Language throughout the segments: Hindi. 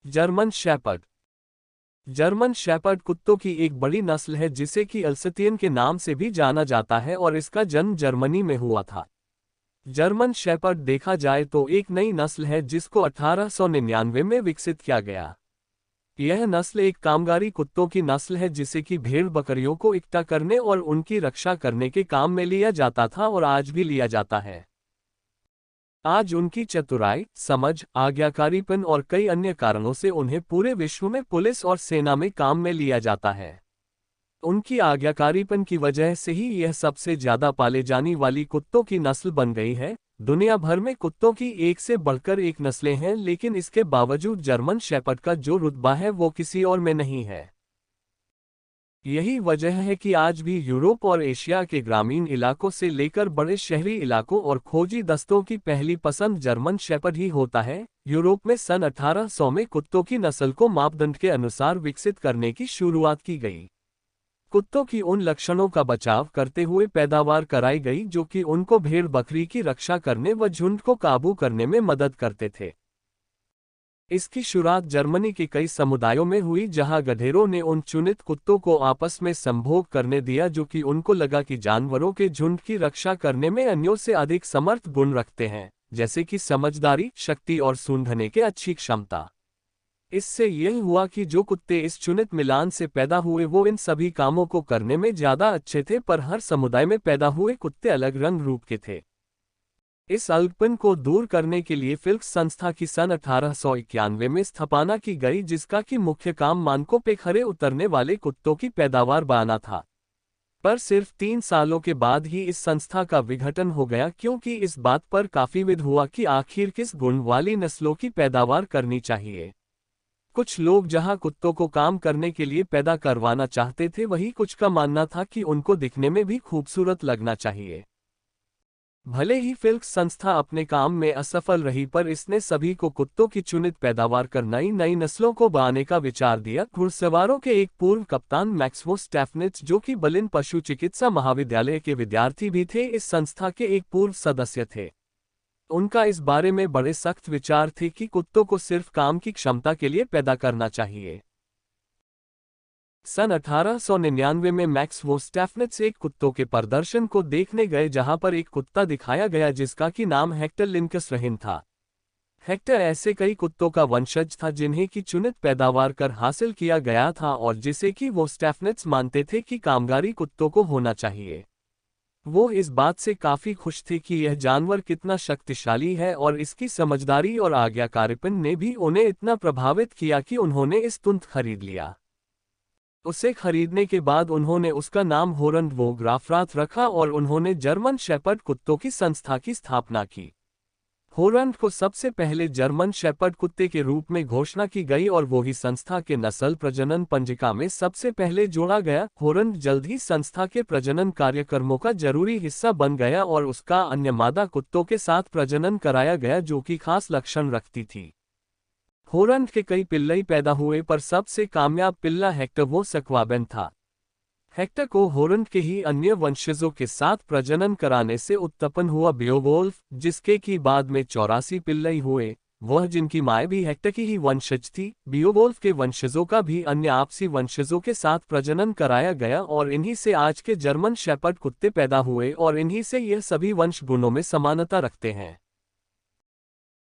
German shepherd. जर्मन शेपर्ड कुत्तों की एक बड़ी नस्ल है जिसे कि अल्सेटियन के नाम से भी जाना जाता है और इसका जन्म जर्मनी में हुआ था। जर्मन शेपर्ड देखा जाए तो एक नई नस्ल है जिसको 1899 में विकसित किया गया। यह नस्ल एक कामगारी कुत्तों की नस्ल है जिसे कि भेड़ बकरियों को इकट्ठा करने और उनकी रक्षा करने के काम में लिया जाता था और आज भी लिया जाता है। आज उनकी चतुराई, समझ, आज्ञाकारीपन और कई अन्य कारणों से उन्हें पूरे विश्व में पुलिस और सेना में काम में लिया जाता है। उनकी आज्ञाकारीपन की वजह से ही यह सबसे ज्यादा पाले जाने वाली कुत्तों की नस्ल बन गई है। दुनिया भर में कुत्तों की एक से बढ़कर एक नस्लें हैं, लेकिन इसके बावजूद जर्मन शेपर्ड का जो रुतबा है वो किसी और में नहीं है। यही वजह है कि आज भी यूरोप और एशिया के ग्रामीण इलाकों से लेकर बड़े शहरी इलाकों और खोजी दस्तों की पहली पसंद जर्मन शेपर्ड ही होता है। यूरोप में सन 1800 में कुत्तों की नस्ल को मापदंड के अनुसार विकसित करने की शुरुआत की गई। कुत्तों की उन लक्षणों का बचाव करते हुए पैदावार कराई गई जो कि उनको भेड़ बकरी की रक्षा करने व झुंड को काबू करने में मदद करते थे। इसकी शुरुआत जर्मनी के कई समुदायों में हुई जहां गधेरों ने उन चुनित कुत्तों को आपस में संभोग करने दिया जो कि उनको लगा कि जानवरों के झुंड की रक्षा करने में अन्यों से अधिक समर्थ गुण रखते हैं, जैसे कि समझदारी, शक्ति और सूंघने के अच्छी क्षमता। इससे यह हुआ कि जो कुत्ते इस चुनित मिलान से पैदा हुए वो इन सभी कामों को करने में ज्यादा अच्छे थे, पर हर समुदाय में पैदा हुए कुत्ते अलग रंग रूप के थे। इस अल्पपन को दूर करने के लिए फिल्क्स संस्था की सन 1891 में स्थापना की गई, जिसका कि मुख्य काम मानकों पे खरे उतरने वाले कुत्तों की पैदावार बढ़ाना था। पर सिर्फ 3 सालों के बाद ही इस संस्था का विघटन हो गया, क्योंकि इस बात पर काफी विवाद हुआ कि आखिर किस गुण वाली नस्लों की पैदावार करनी चाहिए। कुछ लोग जहां कुत्तों को काम करने के लिए पैदा करवाना चाहते थे, वहीं कुछ का मानना था कि उनको दिखने में भी खूबसूरत लगना चाहिए। भले ही फिल्क्स संस्था अपने काम में असफल रही, पर इसने सभी को कुत्तों की चुनित पैदावार कर नई नई नस्लों को बढ़ाने का विचार दिया। घुड़सवारों के एक पूर्व कप्तान मैक्स वो स्टेफनिट्ज, जो कि बर्लिन पशु चिकित्सा महाविद्यालय के विद्यार्थी भी थे, इस संस्था के एक पूर्व सदस्य थे। उनका इस बारे में बड़े सख्त विचार थे कि कुत्तों को सिर्फ काम की क्षमता के लिए पैदा करना चाहिए। सन 1899 में मैक्स वो स्टेफनिट्ज एक कुत्तों के प्रदर्शन को देखने गए, जहां पर एक कुत्ता दिखाया गया जिसका कि नाम हेक्टर लिंकस रहिन था। हेक्टर ऐसे कई कुत्तों का वंशज था जिन्हें की चुनित पैदावार कर हासिल किया गया था और जिसे कि वो स्टेफनिट्ज मानते थे कि कामगारी कुत्तों को होना चाहिए। वो इस बात से काफी खुश थे कि यह जानवर कितना शक्तिशाली है, और इसकी समझदारी और आज्ञाकारीपन ने भी उन्हें इतना प्रभावित किया कि उन्होंने इस तुरंत खरीद लिया। उसे खरीदने के बाद उन्होंने उसका नाम होरंड वो ग्राफराथ रखा और उन्होंने जर्मन शेपर्ड कुत्तों की संस्था की स्थापना की। होरंड को सबसे पहले जर्मन शेपर्ड कुत्ते के रूप में घोषणा की गई और वो ही संस्था के नस्ल प्रजनन पंजिका में सबसे पहले जोड़ा गया। होरंड जल्द ही संस्था के प्रजनन कार्यक्रमों का जरूरी हिस्सा बन गया और उसका अन्य मादा कुत्तों के साथ प्रजनन कराया गया जो कि खास लक्षण रखती थी। होरंड के कई पिल्लई पैदा हुए, पर सबसे कामयाब पिल्ला हेक्टर वो सक्वाबेन था। हेक्टर को होरंड के ही अन्य वंशजों के साथ प्रजनन कराने से उत्पन्न हुआ बियोवोल्फ, जिसके की बाद में 84 पिल्लई हुए, वह जिनकी माँ भी हेक्टर की ही वंशज थी। बियोवोल्फ के वंशजों का भी अन्य आपसी वंशजों के साथ प्रजनन कराया गया और इन्हीं से आज के जर्मन शेपर्ड कुत्ते पैदा हुए और इन्हीं से यह सभी वंश गुणों में समानता रखते हैं।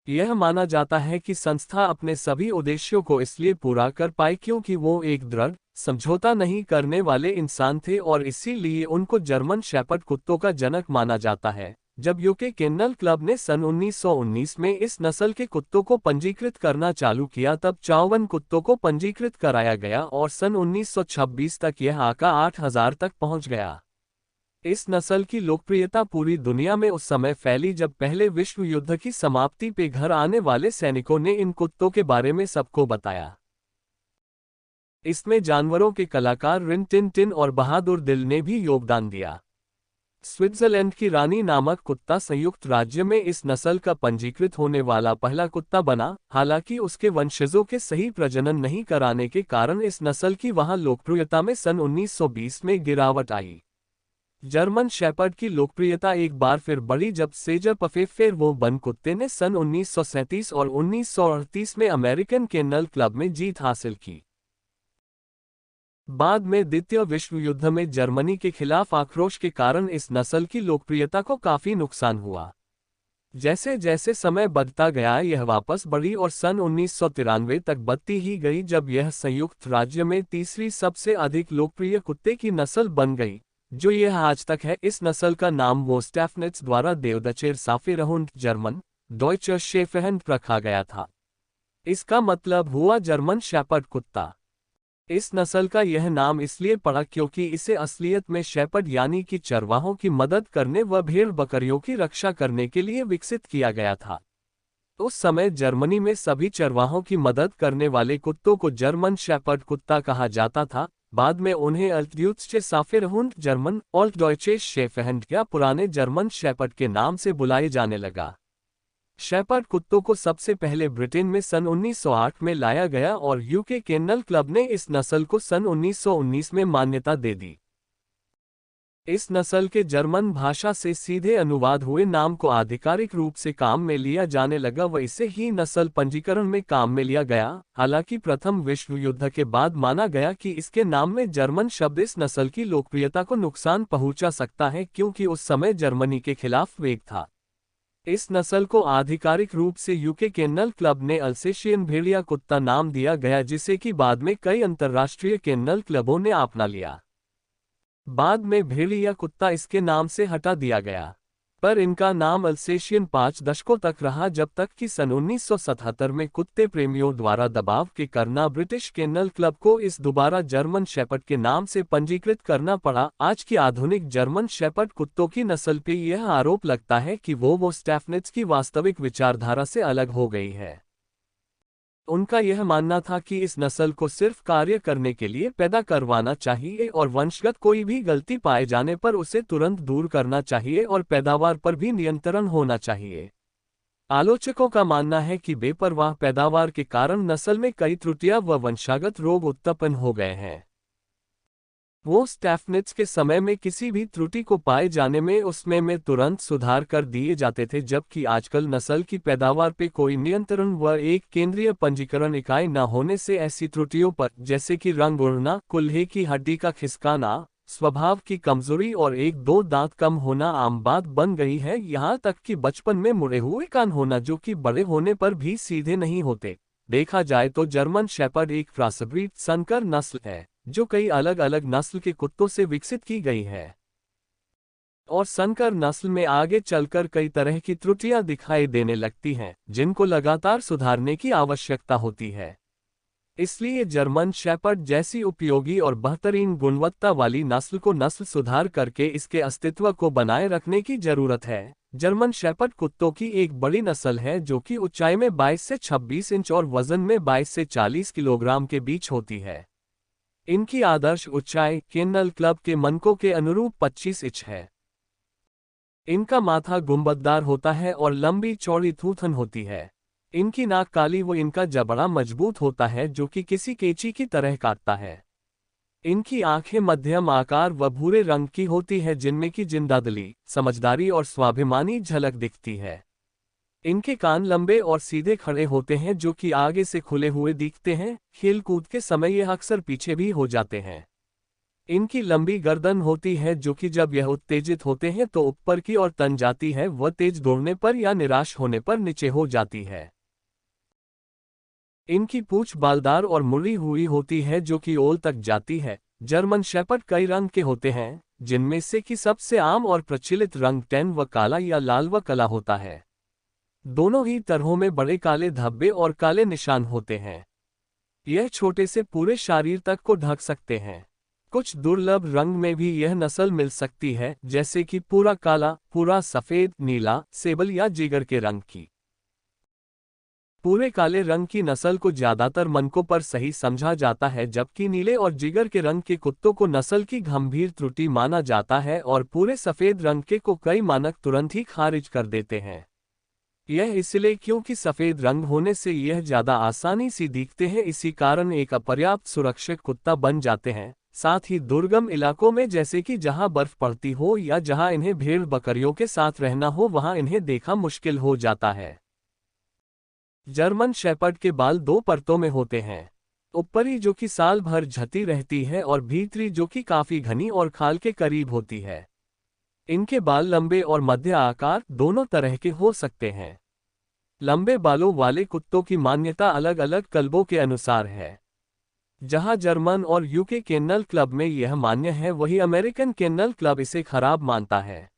यह माना जाता है कि संस्था अपने सभी उद्देश्यों को इसलिए पूरा कर पाई क्योंकि वो एक दृढ़, समझौता नहीं करने वाले इंसान थे और इसीलिए उनको जर्मन शेपर्ड कुत्तों का जनक माना जाता है। जब यूके केनल क्लब ने सन 1919 में इस नस्ल के कुत्तों को पंजीकृत करना चालू किया, तब 54 कुत्तों को पंजीकृत कराया गया और सन 1926 तक यह आंकड़ा 8000 तक पहुंच गया। इस नस्ल की लोकप्रियता पूरी दुनिया में उस समय फैली जब पहले विश्व युद्ध की समाप्ति पे घर आने वाले सैनिकों ने इन कुत्तों के बारे में सबको बताया। इसमें जानवरों के कलाकार रिन टिन टिन और बहादुर दिल ने भी योगदान दिया। स्विट्जरलैंड की रानी नामक कुत्ता संयुक्त राज्य में इस नस्ल का पंजीकृत होने वाला पहला कुत्ता बना। हालांकि उसके वंशजों के सही प्रजनन नहीं कराने के कारण इस नस्ल की वहां लोकप्रियता में सन 1920 में गिरावट आई। जर्मन शेपर्ड की लोकप्रियता एक बार फिर बढ़ी जब सेजर पफेफेर वो वन कुत्ते ने सन 1937 और 1938 में अमेरिकन केनल क्लब में जीत हासिल की। बाद में द्वितीय विश्व युद्ध में जर्मनी के खिलाफ आक्रोश के कारण इस नस्ल की लोकप्रियता को काफी नुकसान हुआ। जैसे जैसे समय बढ़ता गया यह वापस बढ़ी और सन 1993 तक बढ़ती ही गई, जब यह संयुक्त राज्य में तीसरी सबसे अधिक लोकप्रिय कुत्ते की नस्ल बन गई, जो यह आज तक है। इस नस्ल का नाम वो स्टैफनेट्स द्वारा देवदचेर साफेरहुंड जर्मन डॉयचर शेफरहुंड रखा गया था। इसका मतलब हुआ जर्मन शेपर्ड कुत्ता। इस नस्ल का यह नाम इसलिए पड़ा क्योंकि इसे असलियत में शेपर्ड यानी कि चरवाहों की मदद करने व भेड़ बकरियों की रक्षा करने के लिए विकसित किया गया था। उस समय जर्मनी में सभी चरवाहों की मदद करने वाले कुत्तों को जर्मन शेपर्ड कुत्ता कहा जाता था। बाद में उन्हें अल्टड्यूत्सचे साफेरहुंड जर्मन ऑल्टडॉयचे शेफरहुंड या पुराने जर्मन शेपर्ड के नाम से बुलाए जाने लगा। शेपर्ड कुत्तों को सबसे पहले ब्रिटेन में सन 1908 में लाया गया और यूके केनल क्लब ने इस नस्ल को सन 1919 में मान्यता दे दी। इस नस्ल के जर्मन भाषा से सीधे अनुवाद हुए नाम को आधिकारिक रूप से काम में लिया जाने लगा व इसे ही नस्ल पंजीकरण में काम में लिया गया। हालांकि प्रथम विश्व युद्ध के बाद माना गया कि इसके नाम में जर्मन शब्द इस नस्ल की लोकप्रियता को नुकसान पहुंचा सकता है, क्योंकि उस समय जर्मनी के खिलाफ वेग था। इस नस्ल को आधिकारिक रूप से यूके केनल क्लब ने अल्सेशियन भेड़िया कुत्ता नाम दिया गया, जिसे कि बाद में कई अंतर्राष्ट्रीय केनल क्लबों ने अपना लिया। बाद में भेड़िया कुत्ता इसके नाम से हटा दिया गया, पर इनका नाम अल्सेशियन 5 दशकों तक रहा, जब तक कि सन 1977 में कुत्ते प्रेमियों द्वारा दबाव के करना ब्रिटिश केनल क्लब को इस दोबारा जर्मन शेपर्ड के नाम से पंजीकृत करना पड़ा। आज की आधुनिक जर्मन शेपर्ड कुत्तों की नस्ल पे यह आरोप लगता है कि वो स्टैफनेट्स की वास्तविक विचारधारा से अलग हो गई है। उनका यह मानना था कि इस नस्ल को सिर्फ कार्य करने के लिए पैदा करवाना चाहिए और वंशगत कोई भी गलती पाए जाने पर उसे तुरंत दूर करना चाहिए और पैदावार पर भी नियंत्रण होना चाहिए। आलोचकों का मानना है कि बेपरवाह पैदावार के कारण नस्ल में कई त्रुटियां व वंशागत रोग उत्पन्न हो गए हैं। वो स्टैफनेट्स के समय में किसी भी त्रुटि को पाए जाने में उसमें तुरंत सुधार कर दिए जाते थे, जबकि आजकल नस्ल की पैदावार पे कोई नियंत्रण व एक केंद्रीय पंजीकरण इकाई न होने से ऐसी त्रुटियों पर, जैसे कि रंग उड़ना, कुल्हे की हड्डी का खिसकाना, स्वभाव की कमजोरी और 1-2 दांत कम होना आम बात बन गई है। यहाँ तक कि बचपन में मुड़े हुए कान होना, जो कि बड़े होने पर भी सीधे नहीं होते। देखा जाए तो जर्मन शेपर्ड एक क्रॉसब्रीड संकर नस्ल है, जो कई अलग अलग नस्ल के कुत्तों से विकसित की गई है, और संकर नस्ल में आगे चलकर कई तरह की त्रुटियां दिखाई देने लगती हैं, जिनको लगातार सुधारने की आवश्यकता होती है। इसलिए जर्मन शेपर्ड जैसी उपयोगी और बेहतरीन गुणवत्ता वाली नस्ल को नस्ल सुधार करके इसके अस्तित्व को बनाए रखने की जरूरत है। जर्मन शेपर्ड कुत्तों की एक बड़ी नस्ल है, जो कि ऊंचाई में 22 से 26 इंच और वजन में 22 से 40 किलोग्राम के बीच होती है। इनकी आदर्श ऊंचाई केनल क्लब के मानकों के अनुरूप 25 इंच है। इनका माथा गुंबददार होता है और लंबी चौड़ी थूथन होती है। इनकी नाक काली व इनका जबड़ा मजबूत होता है, जो कि किसी कैंची की तरह काटता है। इनकी आंखें मध्यम आकार व भूरे रंग की होती है, जिनमें की जिंदादिली, समझदारी और स्वाभिमानी झलक दिखती है। इनके कान लंबे और सीधे खड़े होते हैं, जो कि आगे से खुले हुए दिखते हैं। खेल कूद के समय यह अक्सर पीछे भी हो जाते हैं। इनकी लंबी गर्दन होती है, जो कि जब यह उत्तेजित होते हैं तो ऊपर की ओर तन जाती है व तेज दौड़ने पर या निराश होने पर नीचे हो जाती है। इनकी पूंछ बालदार और मुड़ी हुई होती है, जो कि ओल तक जाती है। जर्मन शेपर्ड कई रंग के होते हैं, जिनमें से कि सबसे आम और प्रचलित रंग टैन व काला या लाल व काला होता है। दोनों ही तरहों में बड़े काले धब्बे और काले निशान होते हैं। यह छोटे से पूरे शरीर तक को ढक सकते हैं। कुछ दुर्लभ रंग में भी यह नस्ल मिल सकती है, जैसे कि पूरा काला, पूरा सफेद, नीला, सेबल या जिगर के रंग की। पूरे काले रंग की नस्ल को ज्यादातर मानकों पर सही समझा जाता है, जबकि नीले और जिगर के रंग के कुत्तों को नस्ल की गंभीर त्रुटि माना जाता है और पूरे सफेद रंग के को कई मानक तुरंत ही खारिज कर देते हैं। यह इसलिए क्योंकि सफेद रंग होने से यह ज्यादा आसानी से दिखते हैं, इसी कारण एक अपर्याप्त सुरक्षित कुत्ता बन जाते हैं। साथ ही दुर्गम इलाकों में जैसे कि जहां बर्फ पड़ती हो या जहां इन्हें भेड़ बकरियों के साथ रहना हो वहां इन्हें देखा मुश्किल हो जाता है। जर्मन शेपर्ड के बाल दो परतों में होते हैं, ऊपरी जो कि साल भर झटी रहती है और भीतरी जो कि काफी घनी और खाल के करीब होती है। इनके बाल लंबे और मध्य आकार दोनों तरह के हो सकते हैं। लंबे बालों वाले कुत्तों की मान्यता अलग अलग क्लबों के अनुसार है। जहां जर्मन और यूके केनल क्लब में यह मान्य है वहीं अमेरिकन केनल क्लब इसे खराब मानता है।